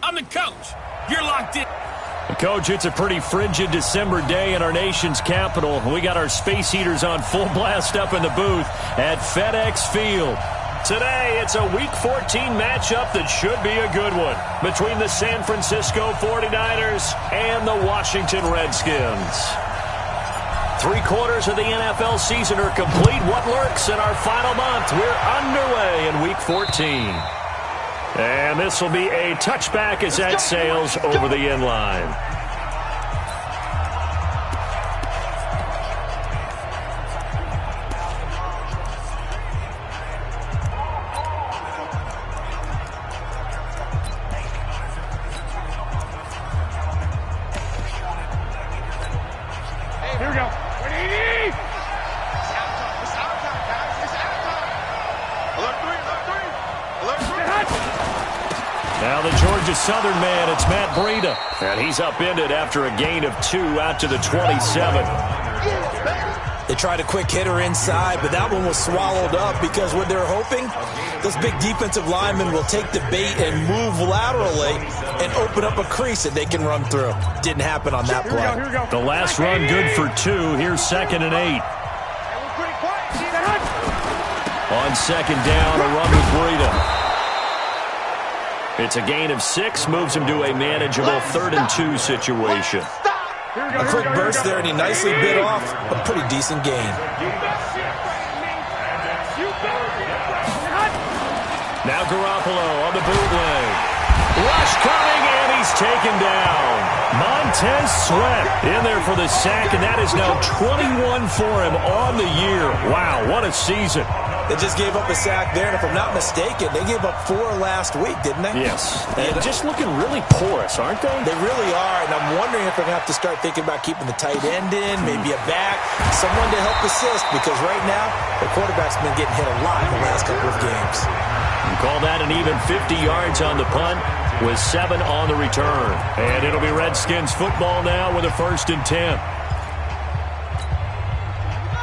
I'm the coach. You're locked in. Coach, it's a pretty frigid December day in our nation's capital. We got our space heaters on full blast up in the booth at FedEx Field. Today, it's a Week 14 matchup that should be a good one between the San Francisco 49ers and the Washington Redskins. 3/4 of the NFL season are complete. What lurks in our final month? We're underway in Week 14. And this will be a touchback as that sails over the end line. Here we go. Now the Georgia Southern man, it's Matt Breida. And he's upended after a gain of 2 out to the 27. They tried a quick hitter inside, but that one was swallowed up because what they're hoping, this big defensive lineman will take the bait and move laterally and open up a crease that they can run through. Didn't happen on that play. The last run good for 2. Here's 2nd and 8. On 2nd down, a run with Breida. It's a gain of 6, moves him to a manageable 3rd and 2 situation. A quick burst there, and he nicely bit off a pretty decent gain. Now Garoppolo on the bootleg. Rush coming, and he's taken down. Montez Sweat in there for the sack, and that is now 21 for him on the year. Wow, what a season. They just gave up a sack there, and if I'm not mistaken, they gave up 4 last week, didn't they? Yes. And just looking really porous, aren't they? They really are, and I'm wondering if they're going to have to start thinking about keeping the tight end in, maybe a back, someone to help assist, because right now, the quarterback's been getting hit a lot in the last couple of games. You call that an even 50 yards on the punt with 7 on the return. And it'll be Redskins football now with a 1st and 10.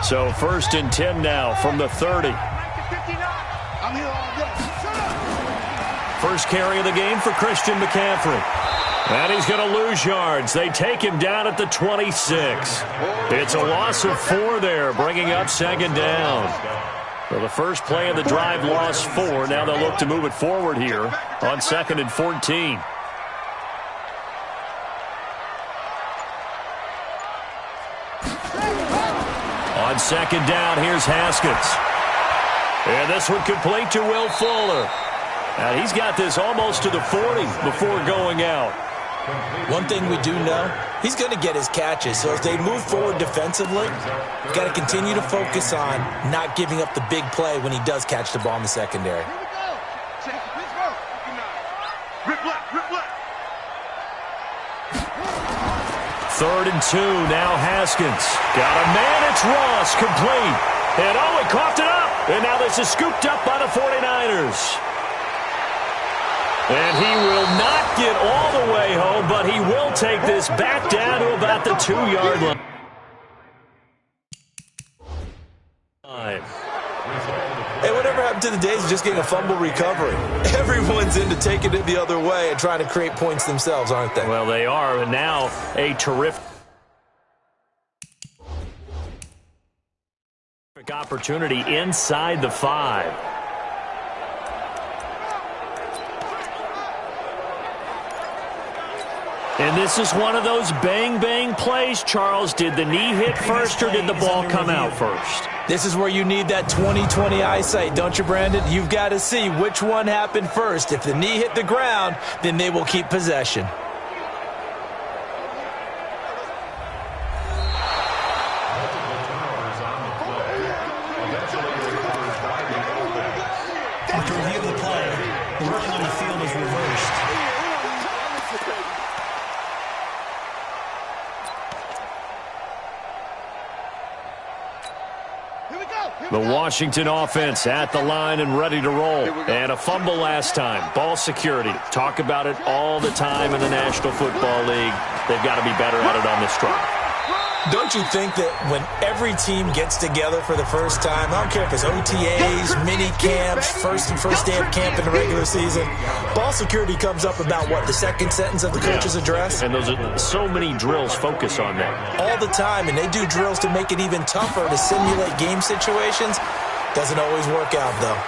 So 1st and 10 now from the 30. First carry of the game for Christian McCaffrey. And he's going to lose yards. They take him down at the 26. It's a loss of 4 there, bringing up 2nd down. So the first play of the drive lost 4. Now they'll look to move it forward here on 2nd and 14. On 2nd down, here's Haskins. And this one complete to Will Fuller. And he's got this almost to the 40 before going out. One thing we do know, he's going to get his catches. So as they move forward defensively, you've got to continue to focus on not giving up the big play when he does catch the ball in the secondary. Third and 2, now Haskins. Got a man, it's Ross, complete. And oh, he coughed it up. And now this is scooped up by the 49ers. And he will not get all the way home, but he will take this back down to about the 2-yard line. Hey, whatever happened to the days of just getting a fumble recovery? Everyone's into taking it the other way and trying to create points themselves, aren't they? Well, they are, and now a terrific opportunity inside the 5. And this is one of those bang-bang plays, Charles. Did the knee hit first or did the ball come out first? This is where you need that 20/20 eyesight, don't you, Brandon? You've got to see which one happened first. If the knee hit the ground, then they will keep possession. After review of the play, the running on the field is reversed. The Washington offense at the line and ready to roll. And a fumble last time. Ball security. Talk about it all the time in the National Football League. They've got to be better at it on this drive. Don't you think that when every team gets together for the first time, I don't care if it's OTAs, mini camps, first day of camp in the regular season, ball security comes up about, what, the second sentence of the coach's address? And those are so many drills focus on that. All the time, and they do drills to make it even tougher to simulate game situations. Doesn't always work out, though.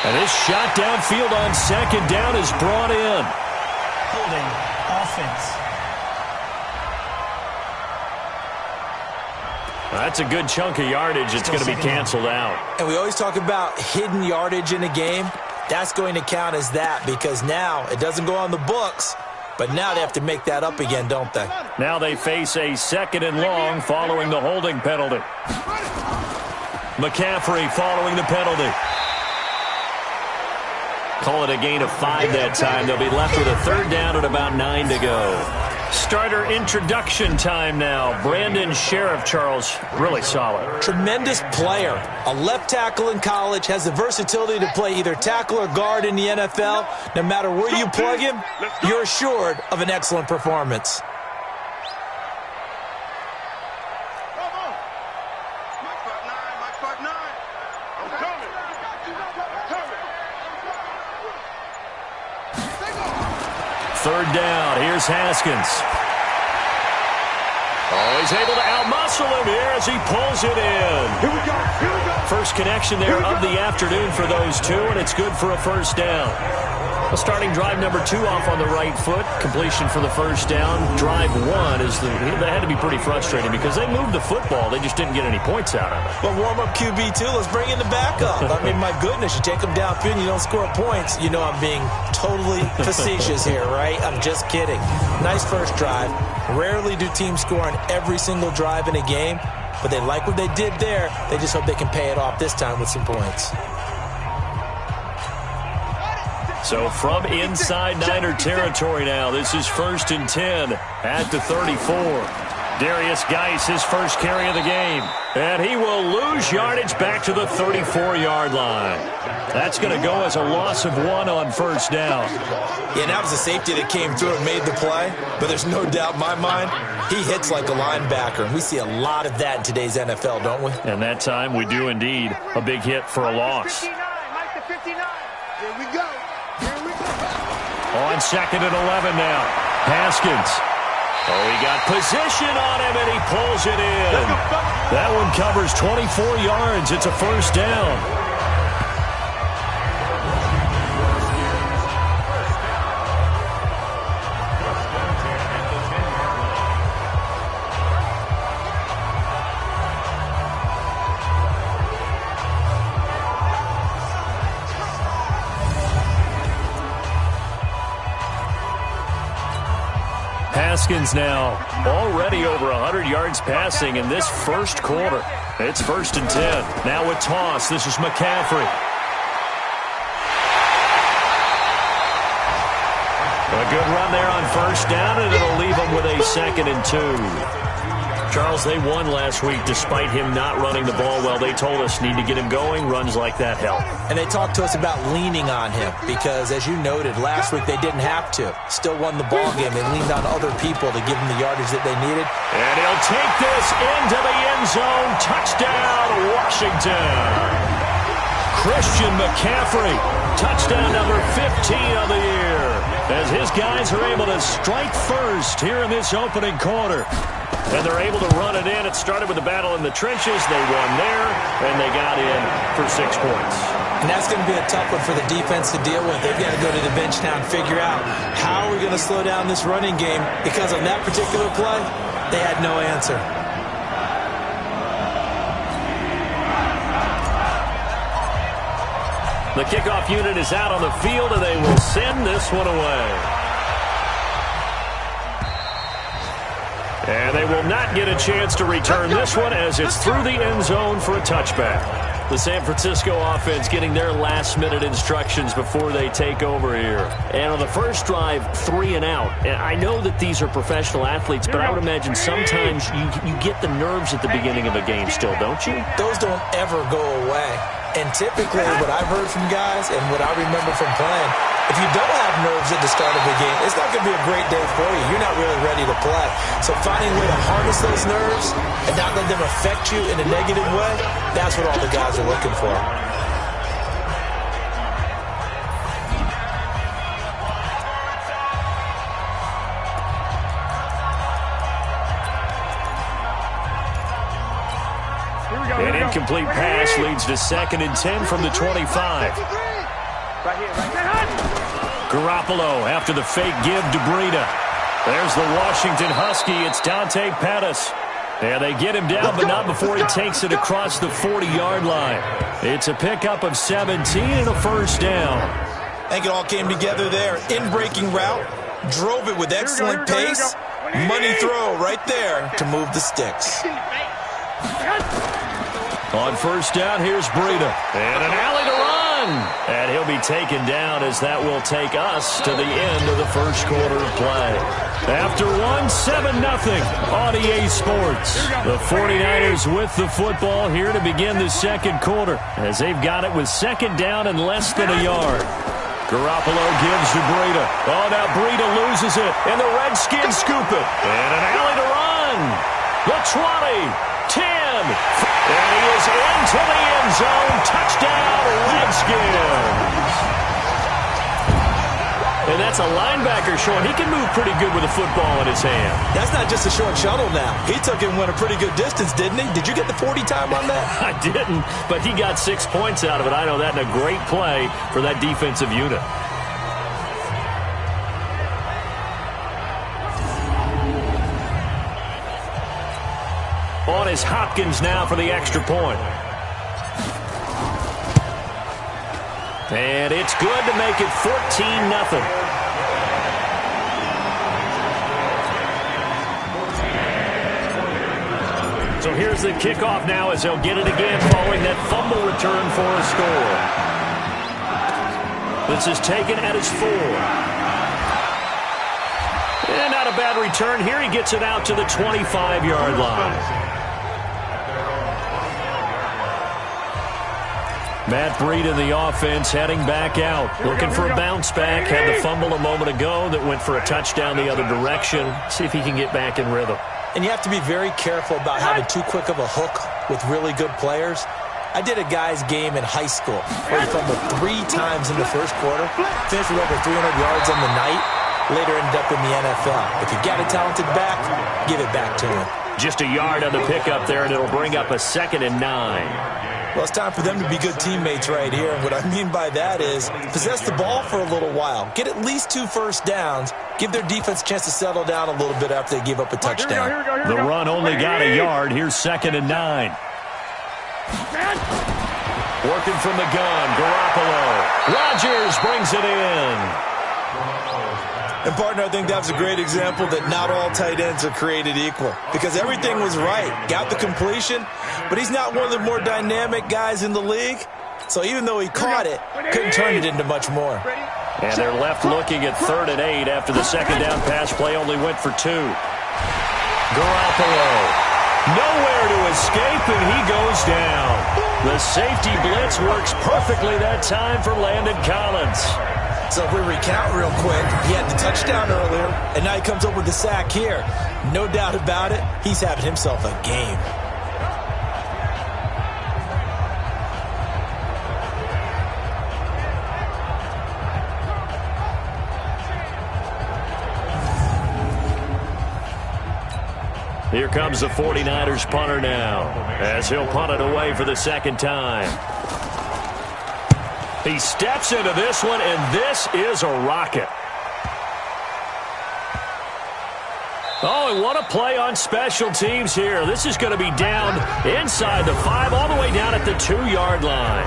And this shot downfield on second down is brought in. Holding offense. That's a good chunk of yardage. It's going to be canceled out. And we always talk about hidden yardage in a game. That's going to count as that because now it doesn't go on the books, but now they have to make that up again, don't they? Now they face a 2nd and long following the holding penalty. McCaffrey following the penalty. Call it a gain of 5 that time. They'll be left with a 3rd down and about 9 to go. Starter introduction time now. Brandon Sheriff, Charles, really solid. Tremendous player. A left tackle in college, has the versatility to play either tackle or guard in the NFL. No matter where you plug him, you're assured of an excellent performance. Third down. Here's Haskins. Oh, he's able to outmuscle him here as he pulls it in. Here we go. Here we go. First connection there of the afternoon for those two, and it's good for a 1st down. A starting drive number 2 off on the right foot. Completion for the 1st down. Drive 1 is that had to be pretty frustrating because they moved the football. They just didn't get any points out of it. Well, warm-up QB, too. Let's bring in the backup. I mean, my goodness, you take them downfield and you don't score points. You know I'm being totally facetious here, right? I'm just kidding. Nice first drive. Rarely do teams score on every single drive in a game, but they like what they did there. They just hope they can pay it off this time with some points. So from inside Niner territory now, this is 1st and 10 at the 34. Darius Geis, his first carry of the game. And he will lose yardage back to the 34-yard line. That's going to go as a loss of 1 on 1st down. Yeah, that was a safety that came through and made the play. But there's no doubt in my mind, he hits like a linebacker. And we see a lot of that in today's NFL, don't we? And that time we do indeed. A big hit for a loss. 59, Mike the 59. Here we go. On 2nd and 11 now. Haskins. Oh, he got position on him, and he pulls it in. That one covers 24 yards. It's a 1st down. Haskins now already over 100 yards passing in this 1st quarter. It's 1st and 10. Now with toss, this is McCaffrey. A good run there on 1st down, and it'll leave him with a 2nd and 2. Charles, they won last week despite him not running the ball well. They told us need to get him going. Runs like that help. And they talked to us about leaning on him because, as you noted, last week they didn't have to. Still won the ball game. They leaned on other people to give them the yardage that they needed. And he'll take this into the end zone. Touchdown, Washington. Christian McCaffrey, touchdown number 15 of the year. As his guys are able to strike first here in this opening quarter. And they're able to run it in. It started with a battle in the trenches. They won there, and they got in for 6 points. And that's going to be a tough one for the defense to deal with. They've got to go to the bench now and figure out how are we going to slow down this running game, because on that particular play, they had no answer. The kickoff unit is out on the field, and they will send this one away. And they will not get a chance to return this one as it's through the end zone for a touchback. The San Francisco offense getting their last-minute instructions before they take over here. And on the first drive, 3 and out. And I know that these are professional athletes, but I would imagine sometimes you get the nerves at the beginning of a game still, don't you? Those don't ever go away. And typically what I've heard from guys and what I remember from playing, If you don't have nerves at the start of the game, it's not going to be a great day for you. You're not really ready to play. So finding a way to harness those nerves and not let them affect you in a negative way, that's what all the guys are looking for. An incomplete pass leads to 2nd and 10 from the 25. Garoppolo after the fake give to Breida. There's the Washington Husky. It's Dante Pettis. And they get him down, but not before he takes it across the 40-yard line. It's a pickup of 17 and a first down. I think it all came together there. In-breaking route, drove it with excellent pace. Money throw right there to move the sticks. On first down, here's Breida. And an alley to run. And he'll be taken down as that will take us to the end of the first quarter of play. After 7-0 on EA Sports. The 49ers with the football here to begin the second quarter as they've got it with 2nd down and less than a yard. Garoppolo gives to Breida. Oh, now Breida loses it, and the Redskins scoop it. And an alley to run. The 20. 10, and he is into the end zone. Touchdown, Redskins. And that's a linebacker, Sean. He can move pretty good with a football in his hand. That's not just a short shuttle now. He took it and went a pretty good distance, didn't he? Did you get the 40 time on that? I didn't, but he got 6 points out of it. I know that, and a great play for that defensive unit. On is Hopkins now for the extra point. And it's good to make it 14-0. So here's the kickoff now as they'll get it again following that fumble return for a score. This is taken at his 4. And not a bad return here. He gets it out to the 25-yard line. Matt Breida, the offense, heading back out. Looking for a bounce back. Had the fumble a moment ago that went for a touchdown the other direction. See if he can get back in rhythm. And you have to be very careful about having too quick of a hook with really good players. I did a guy's game in high school where he fumbled 3 times in the first quarter, finished with over 300 yards on the night, later ended up in the NFL. If you got a talented back, give it back to him. Just a yard on the pickup there, and it'll bring up a 2nd and 9. Well, it's time for them to be good teammates right here. And what I mean by that is possess the ball for a little while. Get at least 2 first downs. Give their defense a chance to settle down a little bit after they give up a touchdown. The run only got a yard. Here's 2nd and 9. Working from the gun, Garoppolo. Rodgers brings it in. And, partner, I think that was a great example that not all tight ends are created equal because everything was right. Got the completion, but he's not one of the more dynamic guys in the league. So even though he caught it, couldn't turn it into much more. And they're left looking at 3rd and 8 after the 2nd down pass play only went for 2. Garoppolo. Nowhere to escape, and he goes down. The safety blitz works perfectly that time for Landon Collins. So if we recount real quick, he had the touchdown earlier, and now he comes up with the sack here. No doubt about it, he's having himself a game. Here comes the 49ers punter now, as he'll punt it away for the 2nd time. He steps into this one, and this is a rocket. Oh, and what a play on special teams here. This is going to be down inside the 5, all the way down at the 2-yard line.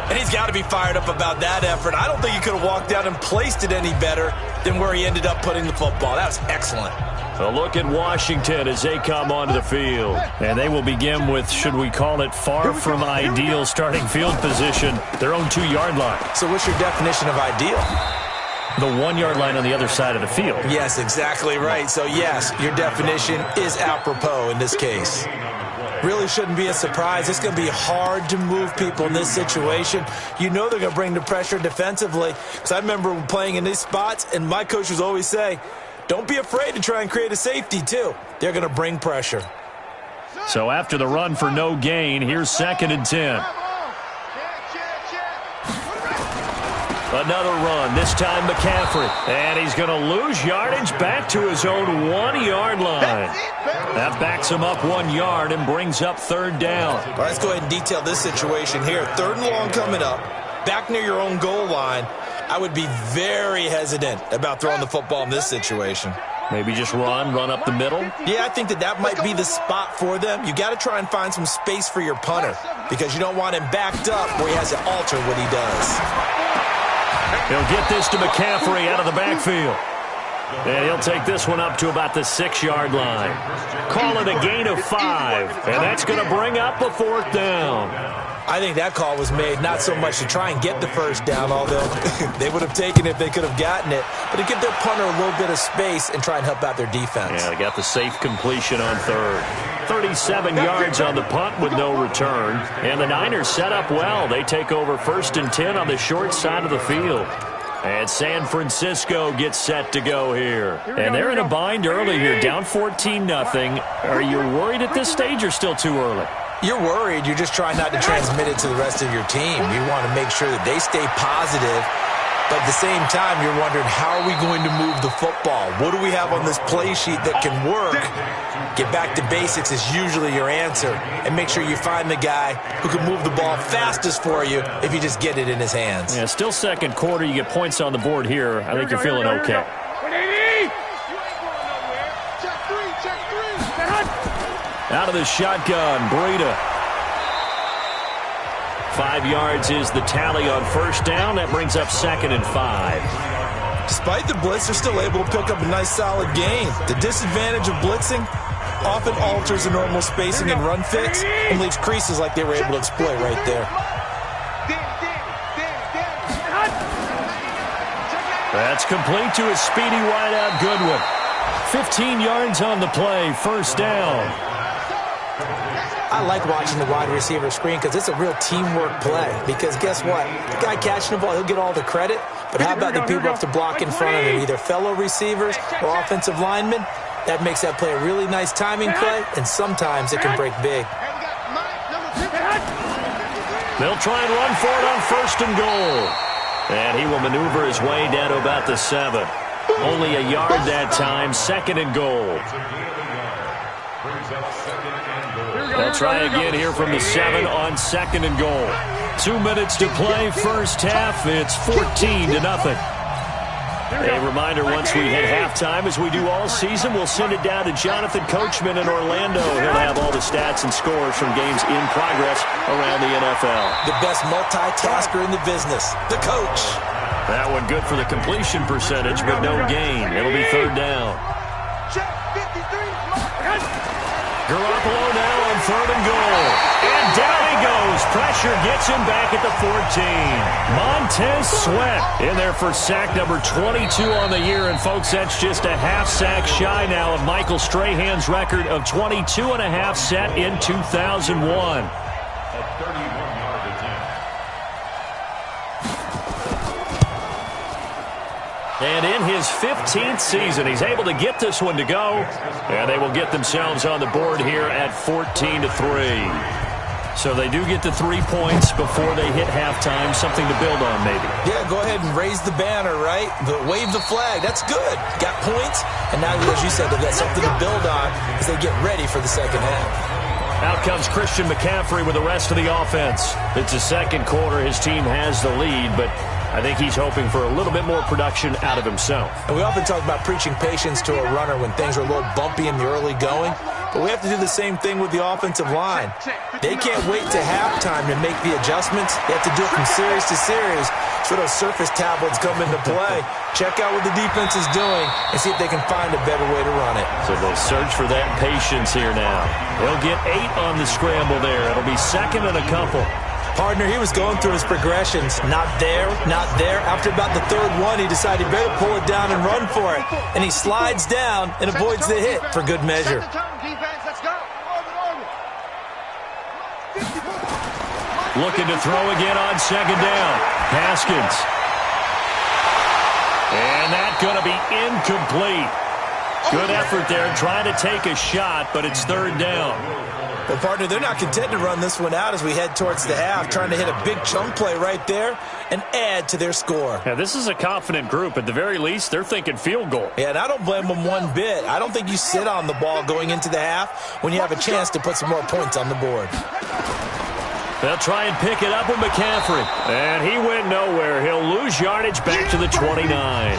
And he's got to be fired up about that effort. I don't think he could have walked out and placed it any better than where he ended up putting the football. That was excellent. A look at Washington as they come onto the field. And they will begin with, should we call it, far from ideal starting field position, their own 2-yard line. So what's your definition of ideal? The 1-yard line on the other side of the field. Yes, exactly right. So, yes, your definition is apropos in this case. Really shouldn't be a surprise. It's going to be hard to move people in this situation. You know they're going to bring the pressure defensively. Because I remember playing in these spots, and my coaches always say, don't be afraid to try and create a safety, too. They're going to bring pressure. So after the run for no gain, here's 2nd and 10. Another run, this time McCaffrey. And he's going to lose yardage back to his own 1-yard line. That backs him up 1 yard and brings up 3rd down. All right, let's go ahead and detail this situation here. 3rd and long coming up, back near your own goal line. I would be very hesitant about throwing the football in this situation. Maybe just run up the middle? Yeah, I think that might be the spot for them. You got to try and find some space for your punter because you don't want him backed up where he has to alter what he does. He'll get this to McCaffrey out of the backfield. And he'll take this one up to about the 6-yard line. Call it a gain of 5. And that's going to bring up a 4th down. I think that call was made not so much to try and get the 1st down, although they would have taken it if they could have gotten it, but to give their punter a little bit of space and try and help out their defense. Yeah, they got the safe completion on 3rd. 37 yards on the punt with no return. And the Niners set up well. They take over 1st and 10 on the short side of the field. And San Francisco gets set to go here. And they're in a bind early here, down 14-0. Are you worried at this stage or still too early? You're worried. You're just trying not to transmit it to the rest of your team. You want to make sure that they stay positive. But at the same time, you're wondering, how are we going to move the football? What do we have on this play sheet that can work? Get back to basics is usually your answer. And make sure you find the guy who can move the ball fastest for you if you just get it in his hands. Yeah, still 2nd quarter. You get points on the board here. I think you're feeling okay. Out of the shotgun, Breida. 5 yards is the tally on 1st down. That brings up 2nd and 5. Despite the blitz, they're still able to pick up a nice solid gain. The disadvantage of blitzing often alters the normal spacing and run fix and leaves creases like they were able to exploit right there. That's complete to a speedy wideout Goodwin. 15 yards on the play, 1st down. I like watching the wide receiver screen because it's a real teamwork play. Because guess what? The guy catching the ball, he'll get all the credit. But how about the people who have to block in front of him, either fellow receivers or offensive linemen? That makes that play a really nice timing play, and sometimes it can break big. They'll try and run for it on 1st and goal. And he will maneuver his way down to about the 7. Only a yard that time, 2nd and goal. They'll try again here from the 7 on 2nd and goal. 2 minutes to play, 1st half. It's 14-0. A reminder, once we hit halftime, as we do all season, we'll send it down to Jonathan Coachman in Orlando. He'll have all the stats and scores from games in progress around the NFL. The best multitasker in the business, the coach. That one good for the completion percentage, but no gain. It'll be 3rd down. Garoppolo now on 3rd and goal. And down he goes. Pressure gets him back at the 14. Montez Sweat in there for sack number 22 on the year. And, folks, that's just a half sack shy now of Michael Strahan's record of 22.5 set in 2001. And in his 15th season, he's able to get this one to go. And they will get themselves on the board here at 14-3. So they do get the 3 points before they hit halftime. Something to build on, maybe. Yeah, go ahead and raise the banner, right? Wave the flag. That's good. Got points. And now, as you said, they've got something to build on as they get ready for the 2nd half. Out comes Christian McCaffrey with the rest of the offense. It's the 2nd quarter. His team has the lead, but I think he's hoping for a little bit more production out of himself. And we often talk about preaching patience to a runner when things are a little bumpy in the early going, but we have to do the same thing with the offensive line. They can't wait to halftime to make the adjustments. They have to do it from series to series, so those surface tablets come into play. Check out what the defense is doing and see if they can find a better way to run it. So they'll search for that patience here now. They'll get 8 on the scramble there. It'll be 2nd and a couple. Partner, he was going through his progressions. Not there, not there. After about the 3rd one, he decided he better pull it down and run for it. And he slides down and avoids the hit for good measure. looking to throw again on second down. Haskins. And that's going to be incomplete. Good effort there, trying to take a shot, but it's third down. Well, partner, they're not content to run this one out as we head towards the half, trying to hit a big chunk play right there and add to their score. Yeah, this is a confident group. At the very least, they're thinking field goal. Yeah, and I don't blame them one bit. I don't think you sit on the ball going into the half when you have a chance to put some more points on the board. They'll try and pick it up with McCaffrey. And he went nowhere. He'll lose yardage back to the 29.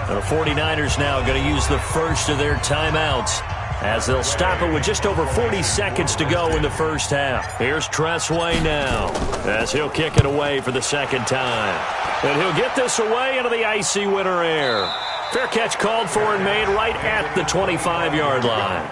The 49ers now going to use the first of their timeouts as they'll stop it with just over 40 seconds to go in the first half. Here's Tressway now as he'll kick it away for the second time. And he'll get this away into the icy winter air. Fair catch called for and made right at the 25-yard line.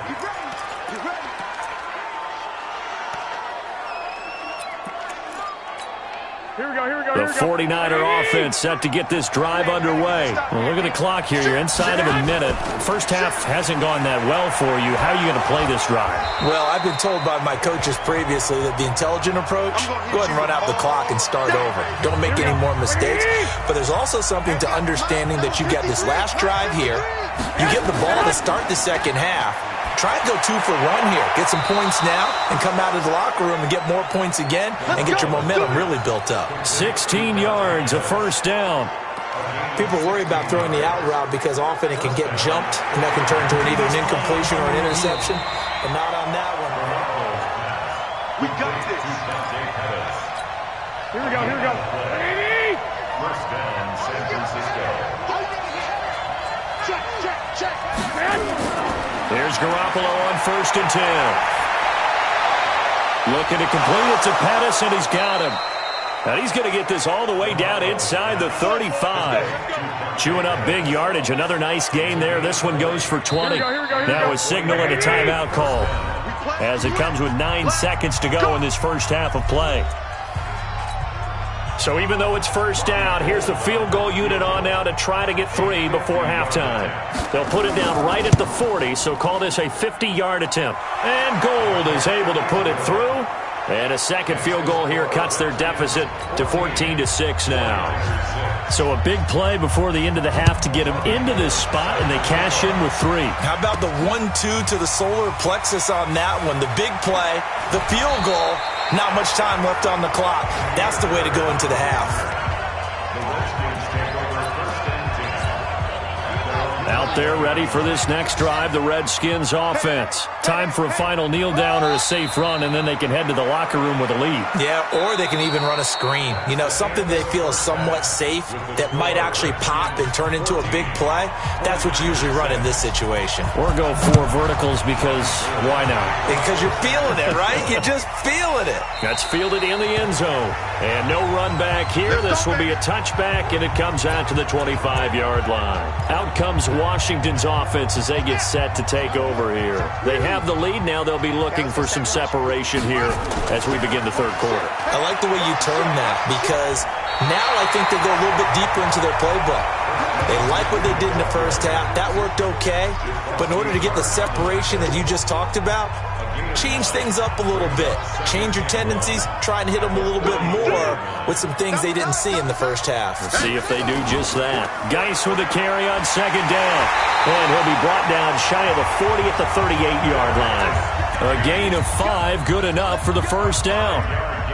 The 49er offense set to get this drive underway. Well, look at the clock here. You're inside of a minute. First half hasn't gone that well for you. How are you going to play this drive? Well, I've been told by my coaches previously that the intelligent approach, go ahead and run out the clock and start over. Don't make any more mistakes. But there's also something to understanding that you got this last drive here. You get the ball to start the second half. Try and go 2 for 1 here. Get some points now and come out of the locker room and get more points again and get your momentum really built up. 16 yards, a first down. People worry about throwing the out route because often it can get jumped and that can turn into either an incompletion or an interception. But not on that one. We got this. Here we go, here we go. Ready? First down, San Francisco. Check, check, check. Here's Garoppolo on 1st and 10. Looking to complete it to Pettis, and he's got him. And he's going to get this all the way down inside the 35. Chewing up big yardage. Another nice gain there. This one goes for 20. Now a signal and a timeout call as it comes with 9 seconds to go in this first half of play. So even though it's first down, here's the field goal unit on now to try to get 3 before halftime. They'll put it down right at the 40, so call this a 50-yard attempt. And Gold is able to put it through. And a second field goal here cuts their deficit to 14-6 now. So a big play before the end of the half to get them into this spot, and they cash in with 3. How about the 1-2 to the solar plexus on that one? The big play, the field goal. Not much time left on the clock. That's the way to go into the half. Out there ready for this next drive, the Redskins offense. Time for a final kneel down or a safe run, and then they can head to the locker room with a lead. Yeah, or they can even run a screen. You know, something they feel is somewhat safe that might actually pop and turn into a big play. That's what you usually run in this situation. Or go 4 verticals because why not? Because you're feeling it, right? You're just feeling it. That's fielded in the end zone. And no run back here. This will be a touchback, and it comes out to the 25-yard line. Out comes Washington's offense as they get set to take over here. They have the lead. Now they'll be looking for some separation here as we begin the third quarter. I like the way you term that because now I think they go a little bit deeper into their playbook. They like what they did in the first half. That worked okay. But in order to get the separation that you just talked about, change things up a little bit. Change your tendencies. Try and hit them a little bit more with some things they didn't see in the first half. Let's see if they do just that. Geis with a carry on second down. And he'll be brought down shy of the 40 at the 38-yard line. A gain of 5, good enough for the first down.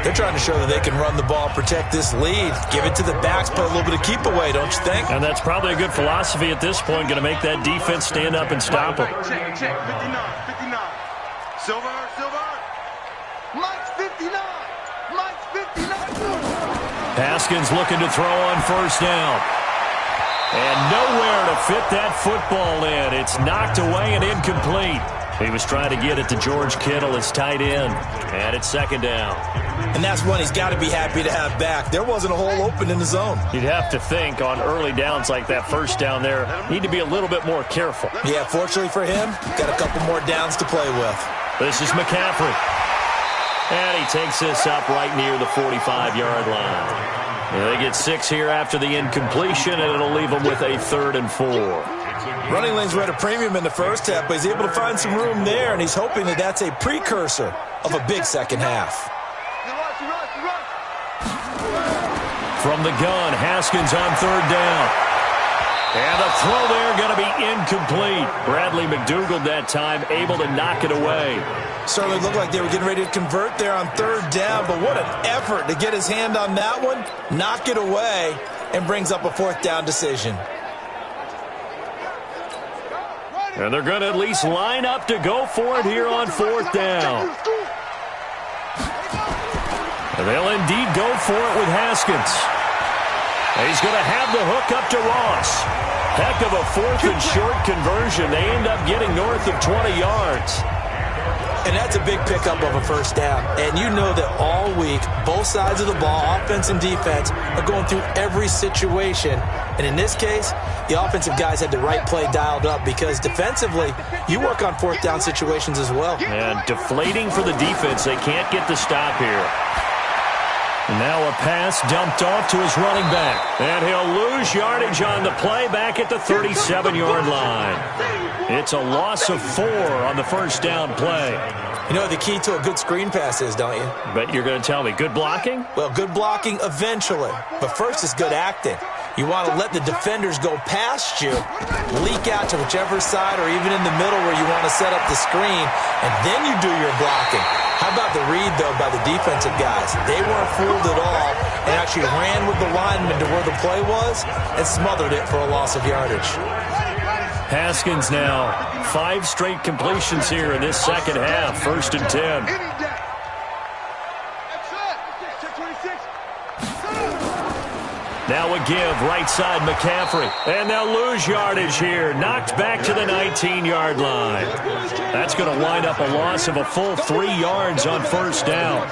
They're trying to show that they can run the ball, protect this lead, give it to the backs, play a little bit of keep away, don't you think? And that's probably a good philosophy at this point, going to make that defense stand up and stop them. Check, 59, 59. Silver. Mike's 59. Mike's 59. Haskins looking to throw on first down. And nowhere to fit that football in. It's knocked away and incomplete. He was trying to get it to George Kittle, his tight end. And it's second down. And that's one he's got to be happy to have back. There wasn't a hole open in the zone. You'd have to think on early downs like that first down there, need to be a little bit more careful. Yeah, fortunately for him, got a couple more downs to play with. This is McCaffrey. And he takes this up right near the 45-yard line. They get 6 here after the incompletion, and it'll leave them with a 3rd and 4. Running lanes were at a premium in the first half, but he's able to find some room there, and he's hoping that that's a precursor of a big second half. Rush. From the gun, Haskins on third down. And the throw there going to be incomplete. Bradley McDougald that time able to knock it away. Certainly looked like they were getting ready to convert there on third down, but what an effort to get his hand on that one, knock it away, and brings up a fourth down decision. And they're going to at least line up to go for it here on fourth down. And they'll indeed go for it with Haskins. He's going to have the hook up to Ross. Heck of a fourth and short conversion. They end up getting north of 20 yards. And that's a big pickup of a first down. And you know that all week, both sides of the ball, offense and defense, are going through every situation. And in this case, the offensive guys had the right play dialed up because defensively, you work on fourth down situations as well. And deflating for the defense. They can't get the stop here. Now a pass dumped off to his running back. And he'll lose yardage on the play back at the 37-yard line. It's a loss of 4 on the first down play. You know what the key to a good screen pass is, don't you? But you're going to tell me, good blocking? Well, good blocking eventually. But first is good acting. You want to let the defenders go past you, leak out to whichever side or even in the middle where you want to set up the screen, and then you do your blocking. How about the read, though, by the defensive guys? They weren't fooled at all and actually ran with the lineman to where the play was and smothered it for a loss of yardage. Haskins now, 5 straight completions here in this second half. 1st and 10. Now a give, right side McCaffrey. And they'll lose yardage here. Knocked back to the 19-yard line. That's going to wind up a loss of a full 3 yards on first down.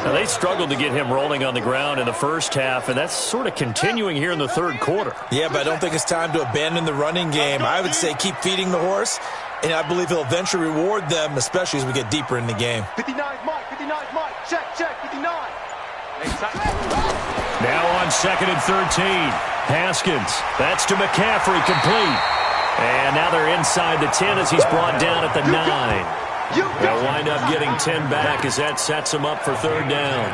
Now they struggled to get him rolling on the ground in the first half, and that's sort of continuing here in the third quarter. Yeah, but I don't think it's time to abandon the running game. I would say keep feeding the horse, and I believe he'll eventually reward them, especially as we get deeper in the game. 59 Mike, 59 Mike, check, 59. Now on 2nd and 13, Haskins. That's to McCaffrey, complete. And now they're inside the 10 as he's brought down at the 9. They'll wind up getting 10 back as that sets them up for third down.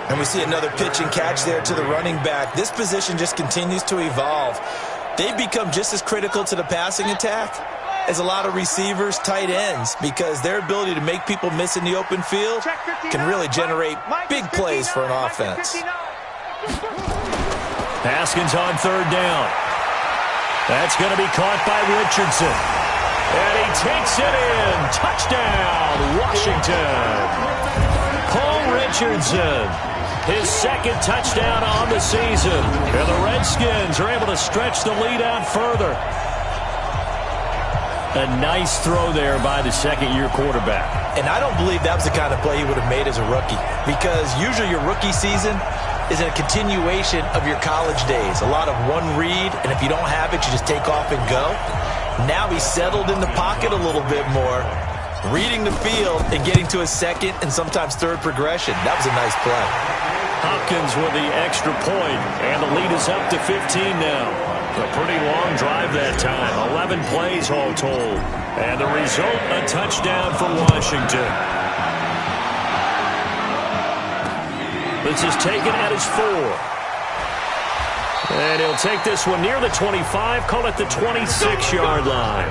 And we see another pitch and catch there to the running back. This position just continues to evolve. They've become just as critical to the passing attack as a lot of receivers, tight ends, because their ability to make people miss in the open field can really generate big plays for an offense. Haskins on third down. That's going to be caught by Richardson. And he takes it in. Touchdown, Washington. Paul Richardson, his 2nd touchdown on the season. And the Redskins are able to stretch the lead out further. A nice throw there by the second-year quarterback. And I don't believe that was the kind of play he would have made as a rookie, because usually your rookie season is a continuation of your college days. A lot of one read, and if you don't have it, you just take off and go. Now he's settled in the pocket a little bit more, reading the field and getting to his 2nd and sometimes 3rd progression. That was a nice play. Hopkins with the extra point, and the lead is up to 15 now. A pretty long drive that time, 11 plays all told. And the result, a touchdown for Washington. This is taken at his 4. And he'll take this one near the 25, call it the 26-yard line.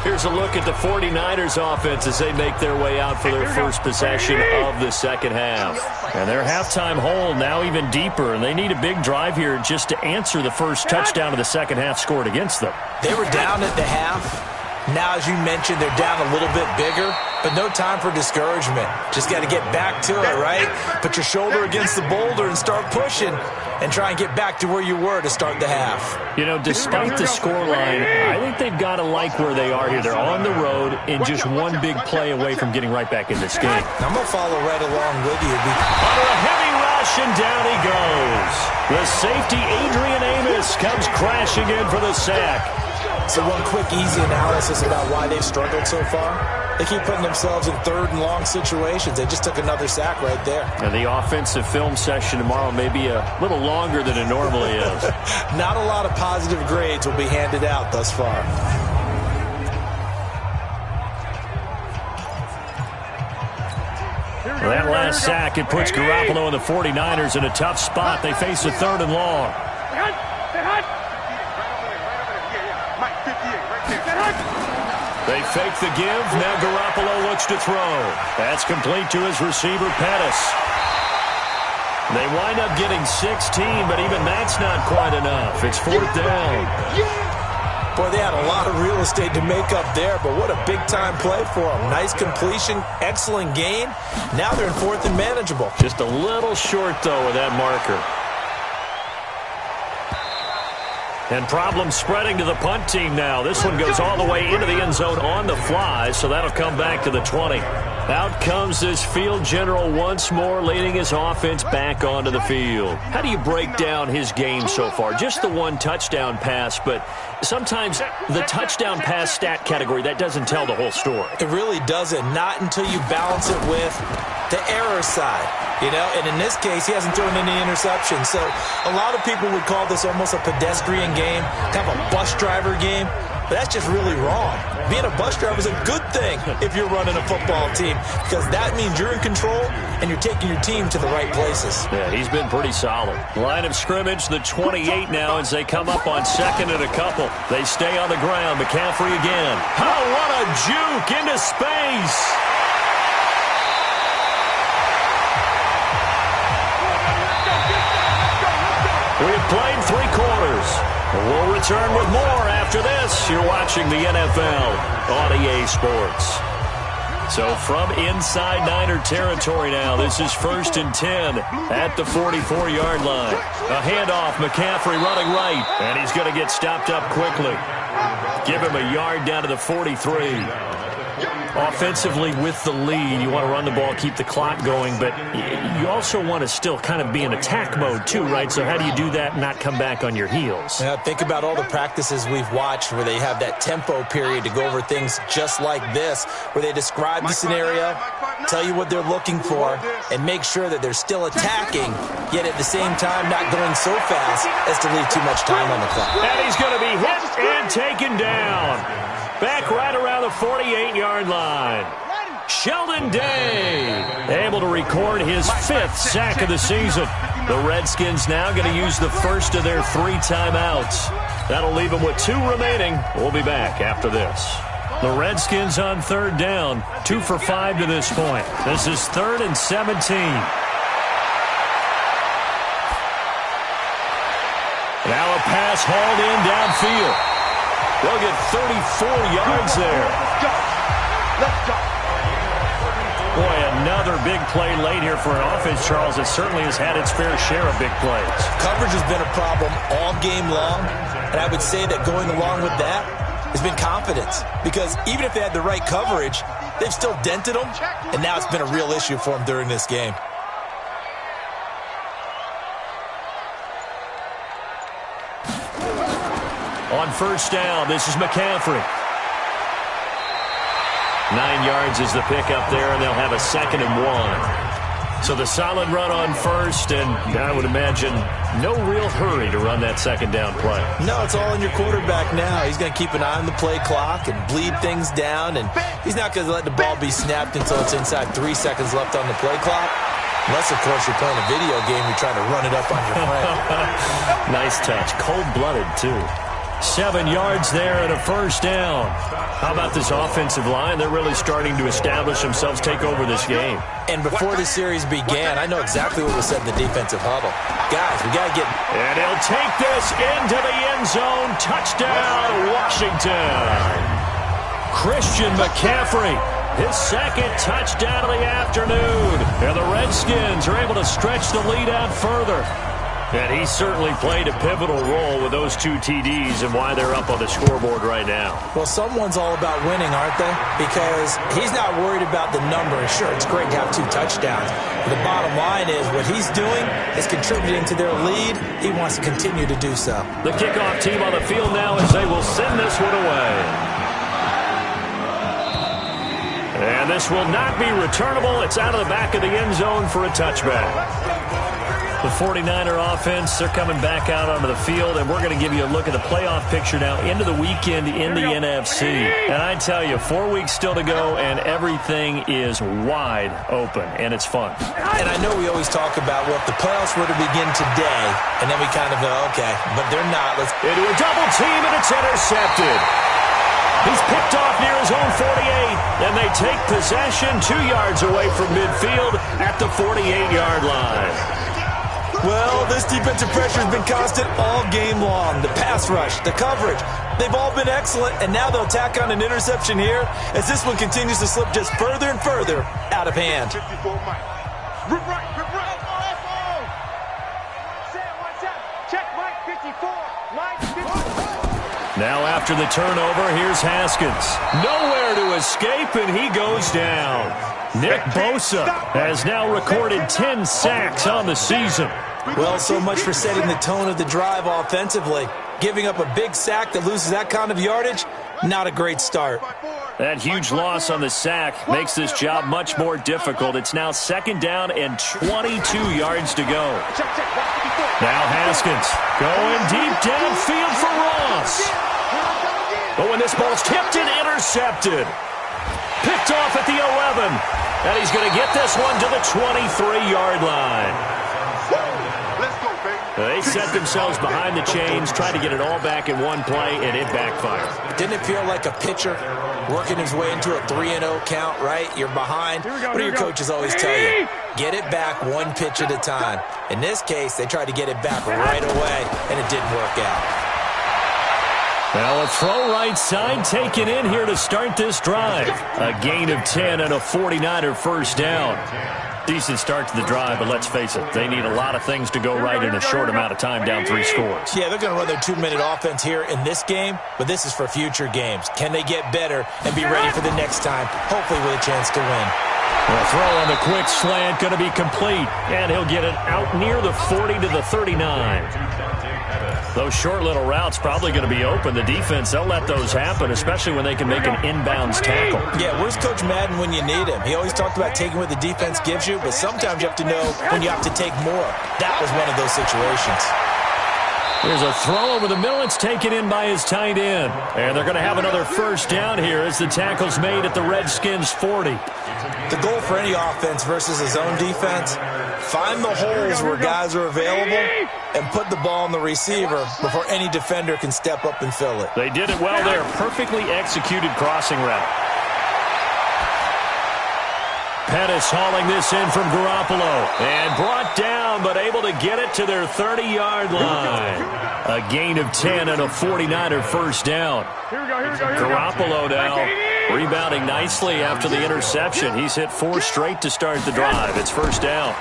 Here's a look at the 49ers offense as they make their way out for their first possession of the second half. And their halftime hole now even deeper, and they need a big drive here just to answer the first touchdown of the second half scored against them. They were down at the half. Now, as you mentioned, they're down a little bit bigger, but no time for discouragement. Just got to get back to it, right? Put your shoulder against the boulder and start pushing and try and get back to where you were to start the half. You know, despite the scoreline, I think they've got to like where they are here. They're on the road and just one big play away from getting right back in this game. I'm going to follow right along with you. Under a heavy rush, and down he goes. The safety, Adrian Amos, comes crashing in for the sack. So one quick, easy analysis about why they've struggled so far. They keep putting themselves in 3rd and long situations. They just took another sack right there. And the offensive film session tomorrow may be a little longer than it normally is. Not a lot of positive grades will be handed out thus far. That last sack, it puts Garoppolo and the 49ers in a tough spot. They face a 3rd and long. They fake the give. Now Garoppolo looks to throw. That's complete to his receiver, Pettis. They wind up getting 16, but even that's not quite enough. It's 4th down. Boy, they had a lot of real estate to make up there, but what a big-time play for them. Nice completion, excellent gain. Now they're in 4th and manageable. Just a little short, though, with that marker. And problems spreading to the punt team now. This one goes all the way into the end zone on the fly, so that'll come back to the 20. Out comes this field general once more, leading his offense back onto the field. How do you break down his game so far? Just the 1 touchdown pass, but sometimes the touchdown pass stat category, that doesn't tell the whole story. It really doesn't. Not until you balance it with the error side. You know, and in this case, he hasn't thrown any interceptions. So a lot of people would call this almost a pedestrian game, kind of a bus driver game. But that's just really wrong. Being a bus driver is a good thing if you're running a football team, because that means you're in control and you're taking your team to the right places. Yeah, he's been pretty solid. Line of scrimmage, the 28 now as they come up on 2nd and a couple. They stay on the ground. McCaffrey again. Oh, what a juke into space. We have played 3 quarters. We'll return with more after this. You're watching the NFL on EA Sports. So from inside Niner territory now, this is 1st and 10 at the 44-yard line. A handoff, McCaffrey running right, and he's going to get stopped up quickly. Give him a yard down to the 43. Offensively with the lead, you want to run the ball, keep the clock going, but you also want to still kind of be in attack mode too, right? So how do you do that and not come back on your heels? Yeah, think about all the practices we've watched where they have that tempo period to go over things just like this, where they describe the scenario, tell you what they're looking for, and make sure that they're still attacking, yet at the same time not going so fast as to leave too much time on the clock. And he's going to be hit and taken down. Back right around the 48-yard line. Sheldon Day able to record his 5th sack of the season. The Redskins now going to use the first of their 3 timeouts. That'll leave them with 2 remaining. We'll be back after this. The Redskins on 3rd down, 2 for 5 to this point. This is 3rd and 17. Now a pass hauled in downfield. They'll get 34 yards there. Let's go. Boy, another big play late here for an offense, Charles, that certainly has had its fair share of big plays. Coverage has been a problem all game long, and I would say that going along with that has been confidence, because even if they had the right coverage, they've still dented them, and now it's been a real issue for them during this game. On 1st down, this is McCaffrey. 9 yards is the pickup there, and they'll have a 2nd and 1. So the solid run on 1st, and I would imagine no real hurry to run that 2nd down play. No, it's all in your quarterback now. He's going to keep an eye on the play clock and bleed things down, and he's not going to let the ball be snapped until it's inside 3 seconds left on the play clock. Unless, of course, you're playing a video game, you're trying to run it up on your friend. Nice touch. Cold-blooded, too. 7 yards there and a 1st down. How about this offensive line? They're really starting to establish themselves, take over this game. And before the series began, I know exactly what was said in the defensive huddle. Guys, we got to get... And he'll take this into the end zone. Touchdown, Washington. Christian McCaffrey, his 2nd touchdown of the afternoon. And the Redskins are able to stretch the lead out further. And he certainly played a pivotal role with those 2 TDs and why they're up on the scoreboard right now. Well, someone's all about winning, aren't they? Because he's not worried about the number. Sure, it's great to have 2 touchdowns. But the bottom line is what he's doing is contributing to their lead. He wants to continue to do so. The kickoff team on the field now as they will send this one away. And this will not be returnable. It's out of the back of the end zone for a touchback. The 49er offense, they're coming back out onto the field, and we're going to give you a look at the playoff picture now into the weekend in the NFC. And I tell you, 4 weeks still to go, and everything is wide open, and it's fun. And I know we always talk about, well, if the playoffs were to begin today, and then we kind of go, okay, but they're not. Let's into a double team, and it's intercepted. He's picked off near his own 48, and they take possession 2 yards away from midfield at the 48-yard line. Well, this defensive pressure has been constant all game long. The pass rush, the coverage, they've all been excellent, and now they'll tack on an interception here as this one continues to slip just further and further out of hand. 54 Mike. Rip right. Check Mike 54. Mike 54. Now after the turnover, here's Haskins. Nowhere to escape, and he goes down. Nick Bosa has now recorded 10 sacks on the season. Well, so much for setting the tone of the drive offensively. Giving up a big sack that loses that kind of yardage, not a great start. That huge loss on the sack makes this job much more difficult. It's now 2nd down and 22 yards to go. Now Haskins going deep downfield for Ross. But when this ball's tipped and intercepted, picked off at the 11, and he's going to get this one to the 23-yard line. They set themselves behind the chains, trying to get it all back in one play, and it backfired. Didn't it feel like a pitcher working his way into a 3-0 count, right? You're behind. What do your coaches always tell you? Get it back one pitch at a time. In this case, they tried to get it back right away, and it didn't work out. Well, a throw right side taken in here to start this drive. A gain of 10 and a 49er first down. Decent start to the drive, but let's face it, they need a lot of things to go right in a short amount of time, down 3 scores. Yeah, they're going to run their 2-minute offense here in this game, but this is for future games. Can they get better and be ready for the next time, hopefully with a chance to win? The throw on the quick slant going to be complete, and he'll get it out near the 40 to the 39. Those short little routes probably going to be open. The defense, they'll let those happen, especially when they can make an inbounds tackle. Yeah, where's Coach Madden when you need him? He always talked about taking what the defense gives you, but sometimes you have to know when you have to take more. That was one of those situations. Here's a throw over the middle. It's taken in by his tight end. And they're going to have another first down here as the tackle's made at the Redskins' 40. The goal for any offense versus his own defense, find the holes where guys are available and put the ball on the receiver before any defender can step up and fill it. They did it well there. Perfectly executed crossing route. Pettis hauling this in from Garoppolo. And brought down, but able to get it to their 30-yard line. A gain of 10 and a 49er first down. Garoppolo now rebounding nicely after the interception. He's hit 4 straight to start the drive. It's first down.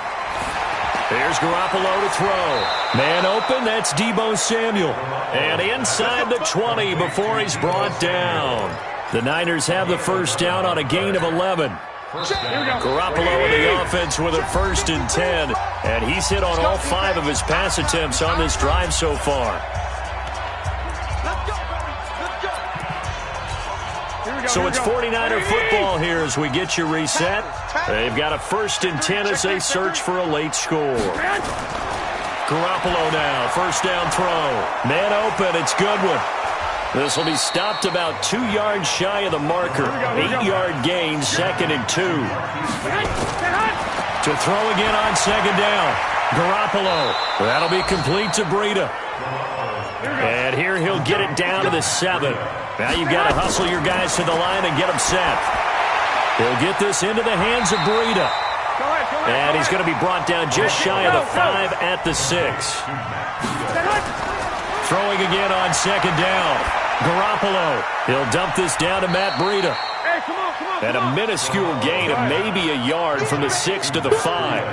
Here's Garoppolo to throw. Man open, that's Deebo Samuel. And inside the 20 before he's brought down. The Niners have the first down on a gain of 11. Garoppolo in the offense with a 1st and 10. And he's hit on all 5 of his pass attempts on this drive so far. So it's 49er football here as we get you reset. They've got a 1st and 10 as they search for a late score. Garoppolo now, first down throw. Man open, it's Goodwin. This will be stopped about 2 yards shy of the marker. 8-yard gain, 2nd and 2. To throw again on 2nd down. Garoppolo. That'll be complete to Breida. And here he'll get it down to the 7. Now you've got to hustle your guys to the line and get them set. He'll get this into the hands of Breida. And he's going to be brought down just shy of the 5 at the 6. Throwing again on 2nd down. Garoppolo. He'll dump this down to Matt Breida. And a minuscule gain of maybe a yard from the 6 to the 5.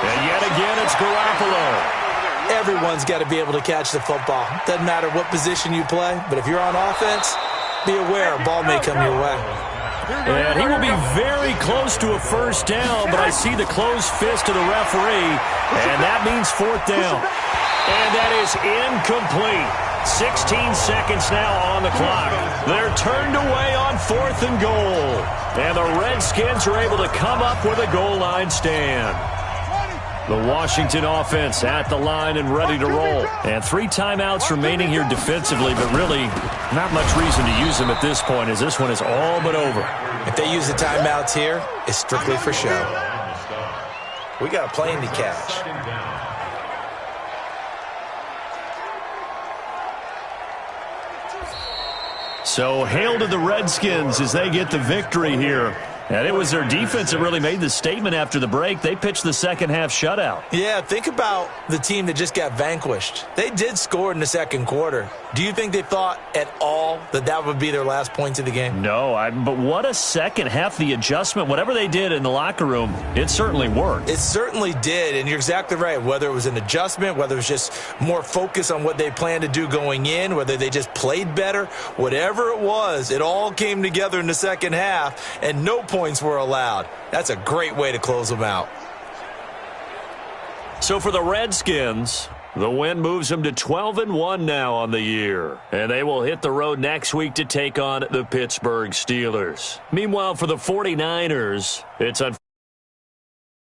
And yet again, it's Garoppolo. Everyone's got to be able to catch the football. Doesn't matter what position you play, but if you're on offense, be aware a ball may come your way. And he will be very close to a first down, but I see the closed fist of the referee, and that means 4th down. And that is incomplete. 16 seconds now on the clock. They're turned away on 4th and goal. And the Redskins are able to come up with a goal line stand. The Washington offense at the line and ready to roll. And 3 timeouts remaining here defensively, but really not much reason to use them at this point as this one is all but over. If they use the timeouts here, it's strictly for show. We got a plane to catch. So hail to the Redskins as they get the victory here. And it was their defense that really made the statement after the break. They pitched the second half shutout. Yeah, think about the team that just got vanquished. They did score in the second quarter. Do you think they thought at all that that would be their last points of the game? No, but what a second half. The adjustment, whatever they did in the locker room, it certainly worked. It certainly did, and you're exactly right. Whether it was an adjustment, whether it was just more focus on what they planned to do going in, whether they just played better, whatever it was, it all came together in the second half, and no points were allowed. That's a great way to close them out. So for the Redskins, the win moves them to 12-1 now on the year. And they will hit the road next week to take on the Pittsburgh Steelers. Meanwhile, for the 49ers, it's on